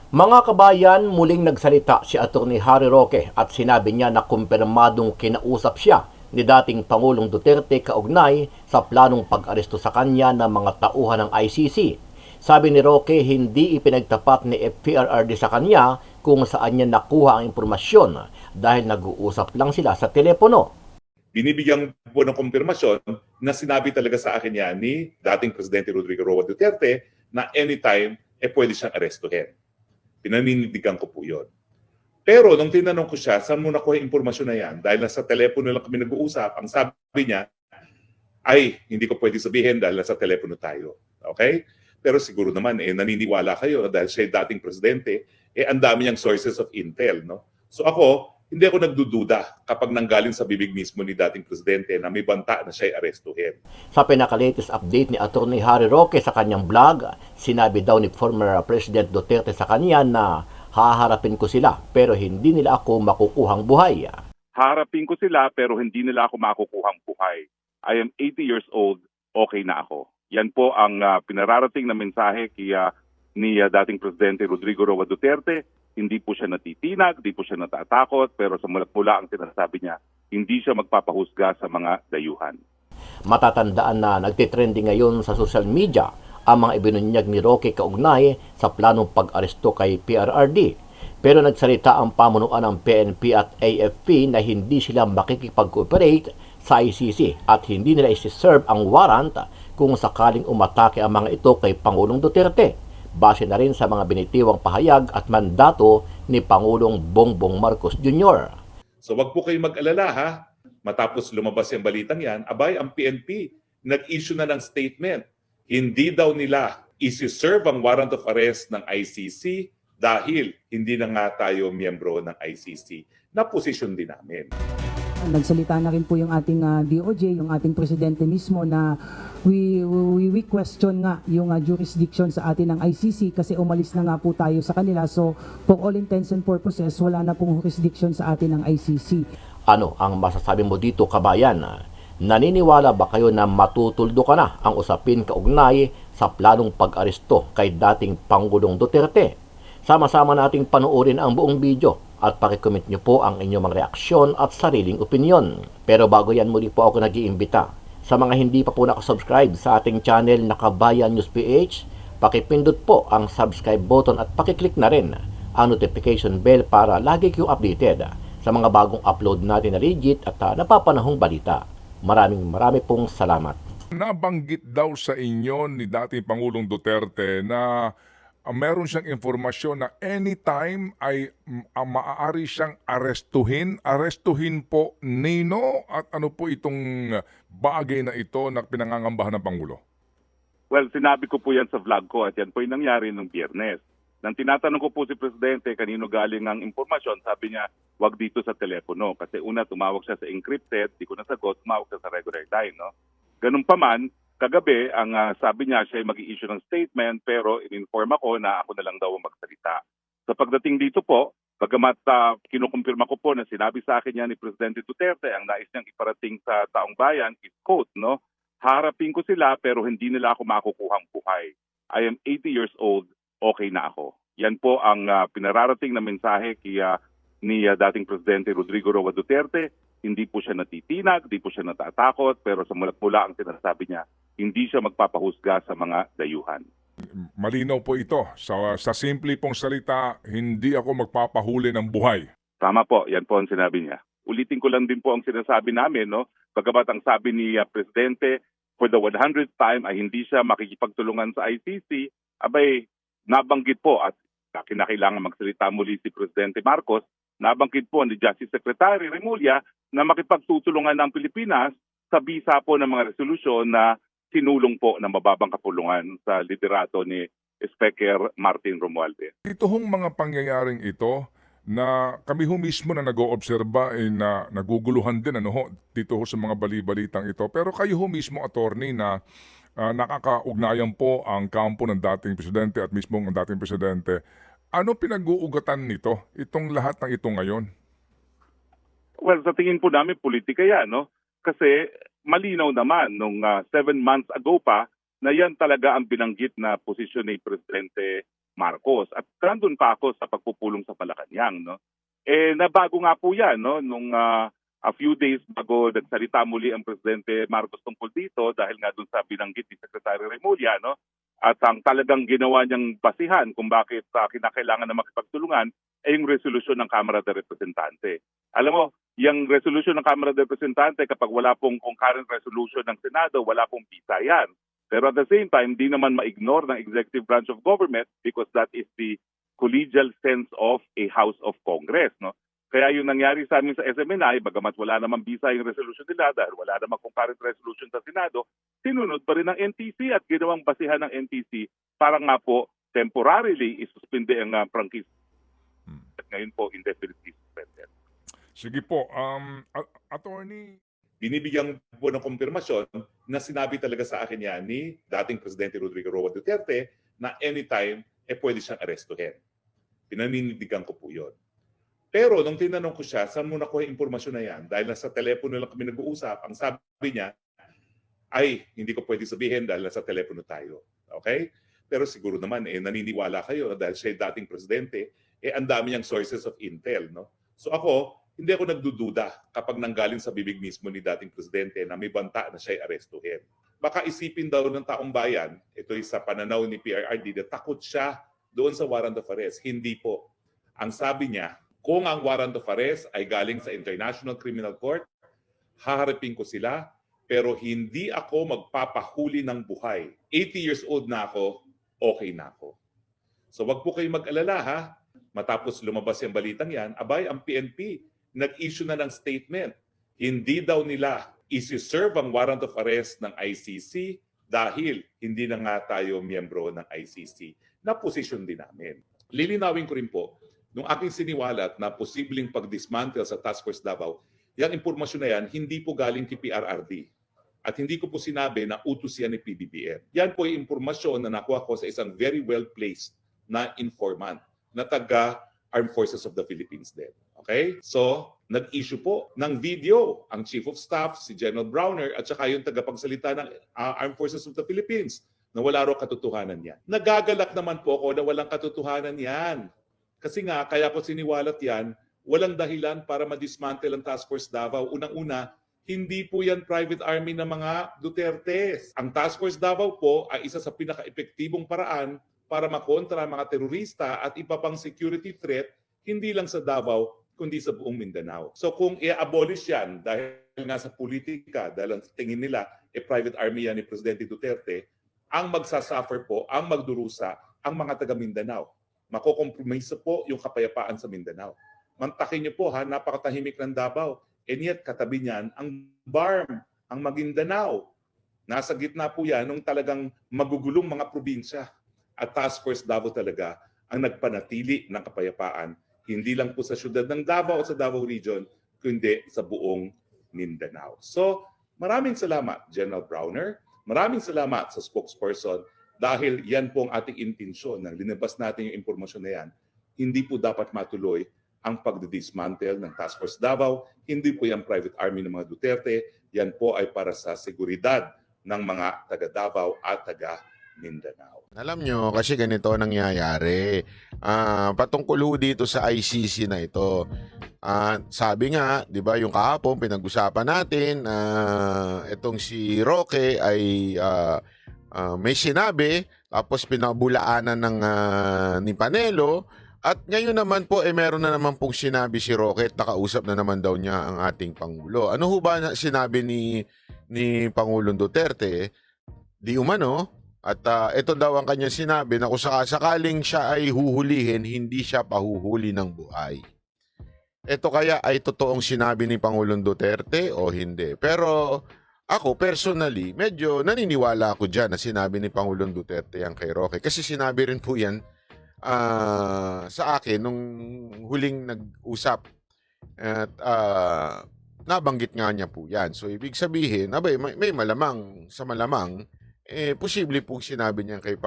Mga kabayan, muling nagsalita si Atty. Harry Roque at sinabi niya na kumpirmadong kinausap siya ni dating Pangulong Duterte kaugnay sa planong pag-aresto sa kanya ng mga tauhan ng ICC. Sabi ni Roque, hindi ipinagtapat ni FPRRD sa kanya kung saan niya nakuha ang impormasyon dahil nag-uusap lang sila sa telepono. Binibigyan po ng kumpirmasyon na sinabi talaga sa akin yan ni dating Presidente Rodrigo Roa Duterte na anytime pwede siyang arestuhin. Pinanindigan ko po yun. Pero nung tinanong ko siya, saan mo nakuha yung impormasyon na yan? Dahil nasa telepono lang kami nag-uusap, ang sabi niya, ay, hindi ko pwede sabihin dahil nasa telepono tayo. Okay? Pero siguro naman, naniniwala kayo dahil siya dating presidente, ang dami niyang sources of intel. No? So ako, hindi ako nagdududa kapag nanggaling sa bibig mismo ni dating presidente na may banta na siya'y arestuhin. Sa pinaka-latest update ni Atty. Harry Roque sa kanyang vlog, sinabi daw ni former President Duterte sa kanya na haharapin ko sila pero hindi nila ako makukuhang buhay. Harapin ko sila pero hindi nila ako makukuhang buhay. I am 80 years old, okay na ako. Yan po ang pinararating na mensahe ni dating Presidente Rodrigo Roa Duterte. Hindi po siya natitinag, hindi po siya natatakot, pero sa mulat-mula ang sinasabi niya, hindi siya magpapahusga sa mga dayuhan. Matatandaan na nagtitrending ngayon sa social media ang mga ibinunyag ni Roque kaugnay sa planong pag-aresto kay PRRD. Pero nagsalita ang pamunuan ng PNP at AFP na hindi sila makikipag-cooperate sa ICC at hindi nila isi-serve ang warrant kung sakaling umatake ang mga ito kay Pangulong Duterte. Base na rin sa mga binitiwang pahayag at mandato ni Pangulong Bongbong Marcos Jr. So wag po kayong mag-alala ha. Matapos lumabas yung balitang yan, abay ang PNP nag-issue na ng statement. Hindi daw nila isi-serve ang warrant of arrest ng ICC dahil hindi na nga tayo miyembro ng ICC. Na-position din namin. Nagsalita na rin po yung ating DOJ, yung ating presidente mismo na we question nga yung jurisdiction sa atin ng ICC kasi umalis na nga po tayo sa kanila. So for all intents and purposes, wala na pong jurisdiction sa atin ng ICC. Ano ang masasabi mo dito, kabayan? Naniniwala ba kayo na matutuldo ka na ang usapin kaugnay sa planong pag-aresto kay dating Pangulong Duterte? Sama-sama nating panoorin ang buong video at pakicomment nyo po ang inyong mga reaksyon at sariling opinyon. Pero bago yan, muli po ako nag-iimbita. Sa mga hindi pa po nakasubscribe sa ating channel na Kabayan News PH, pakipindot po ang subscribe button at pakiclick na rin ang notification bell para lagi kayong updated sa mga bagong upload natin na legit at napapanahong balita. Marami pong salamat. Nabanggit daw sa inyo ni dating Pangulong Duterte na meron siyang informasyon na anytime ay maaari siyang arestuhin po nino at ano po itong bagay na ito na pinangangambahan ng Pangulo? Well, sinabi ko po yan sa vlog ko at yan po yung nangyari nung Biyernes. Nang tinatanong ko po si Presidente kanino galing ang impormasyon, sabi niya, wag dito sa telepono. Kasi una, tumawag siya sa encrypted, di ko nasagot, tumawag siya sa regular line. No? Ganun pa man, kagabi, ang sabi niya siya ay mag-i-issue ng statement pero in-inform ako na ako na lang daw ang magsalita. Sa pagdating dito po, bagamat kinukumpirma ko po na sinabi sa akin niya ni Presidente Duterte ang nais niyang iparating sa taong bayan is quote, no? Harapin ko sila pero hindi nila ako makukuhang buhay. I am 80 years old, okay na ako. Yan po ang pinararating na mensahe ni dating Presidente Rodrigo Roa Duterte. Hindi po siya natitinag, hindi po siya natatakot, pero sa mulat-mula ang sinasabi niya, hindi siya magpapahusga sa mga dayuhan. Malinaw po ito. Sa simple pong salita, hindi ako magpapahuli ng buhay. Tama po, yan po ang sinabi niya. Ulitin ko lang din po ang sinasabi namin, no? Bagamat ang sabi ni Presidente, for the 100th time ay hindi siya makikipagtulungan sa ICC, abay, nabanggit po at kinakailangan magsalita muli si Presidente Marcos, nabanggit po ni Justice Secretary Remulla na makipagtutulungan ng Pilipinas sa bisa po ng mga resolusyon na sinulong po ng mababang kapulungan sa liderato ni Speaker Martin Romualdez. Ito hong mga pangyayaring ito na kami ho mismo na nag-oobserba na naguguluhan din dito ho sa mga bali-balitang ito. Pero kayo ho mismo, attorney, na nakakaugnayan po ang kampo ng dating presidente at mismo ang dating presidente. Ano pinag-uugatan nito, itong lahat ng ito ngayon? Well, sa tingin po namin, politika yan, no? Kasi malinaw naman, nung 7 months ago pa, na yan talaga ang binanggit na posisyon ni Presidente Marcos. At nandun pa ako sa pagpupulong sa Malacanang, no? Nabago nga po yan, no? Nung a few days bago nagsalita muli ang Presidente Marcos tungkol dito dahil nga dun sa binanggit ni Secretary Remulla, no? At ang talagang ginawa niyang basihan kung bakit kinakailangan na makipagtulungan ay yung resolusyon ng Kamara de Representante. Alam mo, yung resolusyon ng Kamara de Representante, kapag wala pong concurrent resolution ng Senado, wala pong visa yan. Pero at the same time, di naman ma-ignore ng executive branch of government because that is the collegial sense of a House of Congress, no? Kaya yung nangyari sa amin sa SMNI, bagamat wala namang visa yung resolution nila dahil wala namang concurrent resolution sa Senado, sinunod pa rin ng NTC at ginawang basihan ng NTC para nga po temporarily isuspinde ang prangkisa. At ngayon po indefinitely suspended. Sige po, Attorney. Binibigyan po ng kumpirmasyon na sinabi talaga sa akin yan ni dating Presidente Rodrigo Roa Duterte na anytime pwede siyang arestuhin. Pinaninindigan ko po yun. Pero nung tinanong ko siya, saan mo nakuha yung impormasyon na yan? Dahil nasa telepono lang kami nag-uusap, ang sabi niya, ay, hindi ko pwede sabihin dahil nasa telepono tayo. Okay? Pero siguro naman, naniniwala kayo dahil siya yung dating presidente, ang dami niyang sources of intel. No? So ako, hindi ako nagdududa kapag nanggaling sa bibig mismo ni dating presidente na may banta na siya'y arestuhin. Baka isipin daw ng taong bayan, ito ay sa pananaw ni PRRD, na takot siya doon sa warrant of arrest. Hindi po. Ang sabi niya, kung ang warrant of arrest ay galing sa International Criminal Court, haharapin ko sila, pero hindi ako magpapahuli ng buhay. 80 years old na ako, okay na ako. So wag po kayong mag-alala ha. Matapos lumabas yung balitang yan, abay, ang PNP nag-issue na ng statement. Hindi daw nila isi-serve ang warrant of arrest ng ICC dahil hindi na nga tayo miyembro ng ICC na posisyon din namin. Lilinawin ko rin po, nung aking siniwalat na posibleng pag-dismantle sa Task Force Davao, yung impormasyon na yan, hindi po galing kay PRRD. At hindi ko po sinabi na utos yan ni PBBM. Yan po yung impormasyon na nakuha ko sa isang very well-placed na informant na taga-Armed Forces of the Philippines din. Okay? So, nag-issue po ng video ang Chief of Staff, si General Browner, at saka yung tagapagsalita ng Armed Forces of the Philippines na wala raw katotohanan yan. Nagagalak naman po ako na walang katotohanan yan. Kasi nga, kaya ko siniwalat yan, walang dahilan para ma-dismantle ang Task Force Davao. Unang-una, hindi po yan private army ng mga Dutertes. Ang Task Force Davao po ay isa sa pinaka-epektibong paraan para makontra ang mga terorista at iba pang security threat, hindi lang sa Davao, kundi sa buong Mindanao. So kung i-abolish yan dahil nga sa politika, dahil ang tingin nila, private army yan ni Presidente Duterte, ang magsasuffer po, ang magdurusa, ang mga taga Mindanao. Makokompromise po yung kapayapaan sa Mindanao. Mantakin niyo po ha, napakatahimik ng Davao. And yet, katabi niyan, ang BARM, ang Maguindanao. Nasa gitna po yan nung talagang magugulong mga probinsya. At Task Force Davao talaga ang nagpanatili ng kapayapaan. Hindi lang po sa syudad ng Davao o sa Davao Region, kundi sa buong Mindanao. So, maraming salamat, General Browner. Maraming salamat sa spokesperson. Dahil yan po ang ating intensyon na linabas natin yung impormasyon na yan, hindi po dapat matuloy ang pagdidismantle ng Task Force Davao. Hindi po yan private army ng mga Duterte. Yan po ay para sa seguridad ng mga taga Davao at taga Mindanao. Alam nyo, kasi ganito nangyayari. Patungkol ho dito sa ICC na ito. Sabi nga, di ba, yung kahapon pinag-usapan natin, itong si Roque ay may sinabi, tapos pinabulaanan ng ni Panelo, at ngayon naman po, meron na naman pong sinabi si Roque at nakausap na naman daw niya ang ating Pangulo. Ano ho ba sinabi ni Pangulong Duterte? Di umano, at ito daw ang kanyang sinabi na kung sakaling siya ay huhulihin, hindi siya pahuhuli ng buhay. Ito kaya ay totoong sinabi ni Pangulong Duterte o hindi? Pero ako, personally, medyo naniniwala ako dyan na sinabi ni Pangulong Duterte yan kay Roque. Kasi sinabi rin po yan sa akin nung huling nag-usap. At nabanggit nga niya po yan. So, ibig sabihin, may malamang, sa malamang, posible pong sinabi niya kay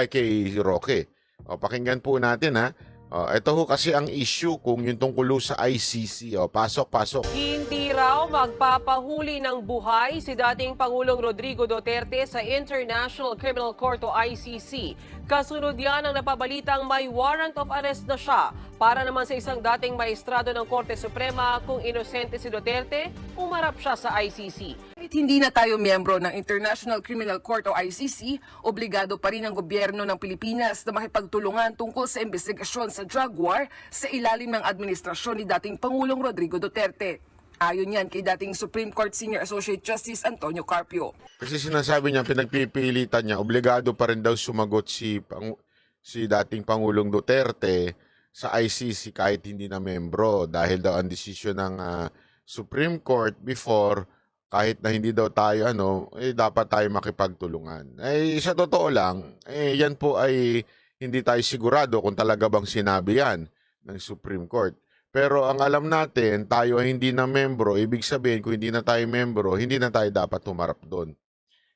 kay Roque. Pakinggan po natin ha. Ito ho kasi ang issue kung yung tungkol sa ICC. Pasok. Hindi raw magpapahuli ng buhay si dating Pangulong Rodrigo Duterte sa International Criminal Court o ICC. Kasunod yan ang napabalitang may warrant of arrest na siya para naman sa isang dating maestrado ng Korte Suprema kung inosente si Duterte, umarap siya sa ICC. Kahit hindi na tayo miyembro ng International Criminal Court o ICC, obligado pa rin ang gobyerno ng Pilipinas na makipagtulungan tungkol sa investigasyon sa drug war sa ilalim ng administrasyon ni dating Pangulong Rodrigo Duterte. Ayon yan kay dating Supreme Court Senior Associate Justice Antonio Carpio. Kasi sinasabi niya, pinagpipilitan niya, obligado pa rin daw sumagot si dating Pangulong Duterte sa ICC kahit hindi na membro dahil daw ang desisyon ng Supreme Court before, kahit na hindi daw tayo dapat tayo makipagtulungan. Sa totoo lang, yan po ay hindi tayo sigurado kung talaga bang sinabi yan ng Supreme Court. Pero ang alam natin, tayo ay hindi na membro, ibig sabihin kung hindi na tayo membro, hindi na tayo dapat humarap doon.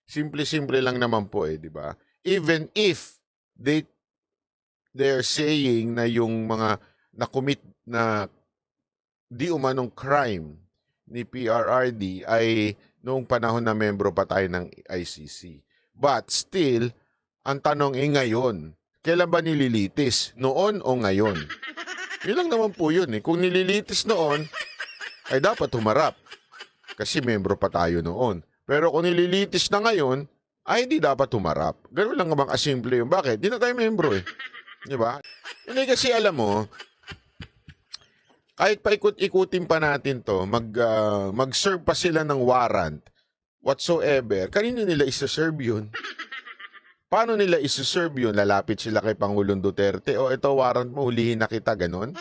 Simple-simple lang naman po di ba? Even if they're saying na yung mga na-commit na di umanong crime ni PRRD ay noong panahon na membro pa tayo ng ICC. But still, ang tanong ngayon, kailan ba nililitis? Noon o ngayon? Yun lang naman po yun. Kung nililitis noon, ay dapat humarap. Kasi membro pa tayo noon. Pero kung nililitis na ngayon, ay hindi dapat humarap. Ganun lang naman kasimple yun. Bakit? Hindi na tayo membro Di ba? Hindi kasi alam mo, kahit paikot-ikutin pa natin to, mag-serve pa sila ng warrant, whatsoever, kanino nila isa-serve yun? Paano nila isi-serve yun? Lalapit sila kay Pangulong Duterte, o ito warrant mo, hulihin na kita, ganon?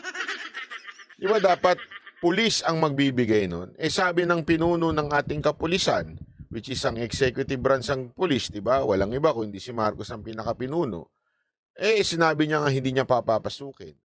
Di ba dapat pulis ang magbibigay nun? Sabi ng pinuno ng ating kapulisan, which is ang executive branch ng pulis, di ba? Walang iba kundi si Marcos ang pinakapinuno. Sinabi niya nga hindi niya papapasukin.